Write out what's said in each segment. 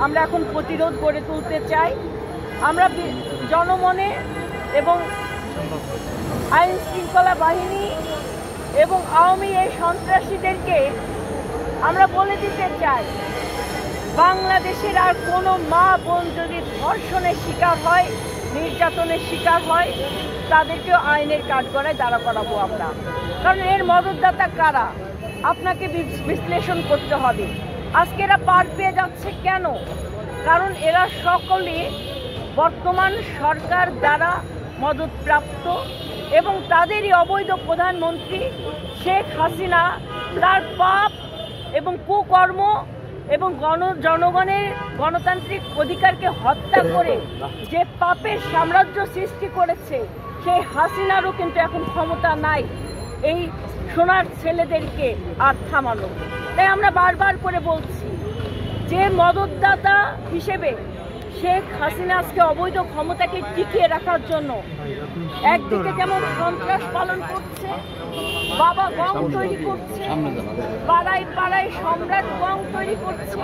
আমরা এখন প্রতিরোধ গড়ে তুলতে চাই। আমরা জনমনে এবং আইন শৃঙ্খলা বাহিনী এবং আওয়ামী এই সন্ত্রাসীদেরকে আমরা বলে দিতে চাই, বাংলাদেশের আর কোনো মা বোন যদি ধর্ষণের শিকার হয়, নির্যাতনের শিকার হয়, তাদেরকেও আইনের কাঠগড়ায় দাঁড়া করাবো আমরা। কারণ এর মদতদাতা কারা আপনাকে বিশ্লেষণ করতে হবে। আজকে এরা পার পেয়ে যাচ্ছে কেন? কারণ এরা সকলে বর্তমান সরকার দ্বারা মদতপ্রাপ্ত এবং তাদেরই অবৈধ প্রধানমন্ত্রী শেখ হাসিনা তার পাপ এবং কুকর্ম এবং জনগণের গণতান্ত্রিক অধিকারকে হত্যা করে যে পাপের সাম্রাজ্য সৃষ্টি করেছে, সেই হাসিনারও কিন্তু এখন ক্ষমতা নাই এই সোনার ছেলেদেরকে আর থামানো। তাই আমরা বারবার করে বলছি যে মদতদাতা হিসেবে শেখ হাসিনা আজকে অবৈধ ক্ষমতাকে টিকিয়ে রাখার জন্য একদিকে যেমন সন্ত্রাস পালন করছে, বাবা গং তৈরি করছে, পাড়ায় পাড়ায় সম্রাট গং তৈরি করছে,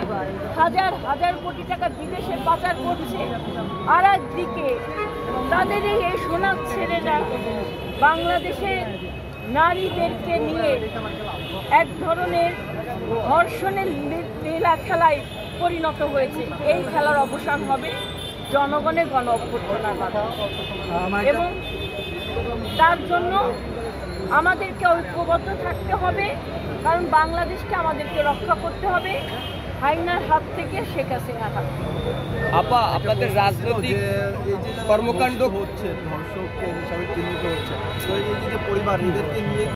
হাজার হাজার কোটি টাকা বিদেশে পাচার করছে, আর একদিকে তাদের এই সোনার ছেলেরা বাংলাদেশের নারীদেরকে নিয়ে এক ধরনের ধর্ষণের লীলা খেলায় পরিণত হয়েছে। এই খেলার অবসান হবে জনগণের গণ অভ্যুত্থানের মাধ্যমে এবং তার জন্য আমাদেরকে ঐক্যবদ্ধ থাকতে হবে। কারণ বাংলাদেশকে আমাদেরকে রক্ষা করতে হবে হাইনার হাত থেকে, শেখ হাসিনার হাত থেকে। আপা, আপনাদের রাজনৈতিক কর্মকাণ্ড হচ্ছে, ধর্ষক হিসাবে চিহ্নিত হচ্ছে, তো এই যে পরিবার এদেরকে নিয়ে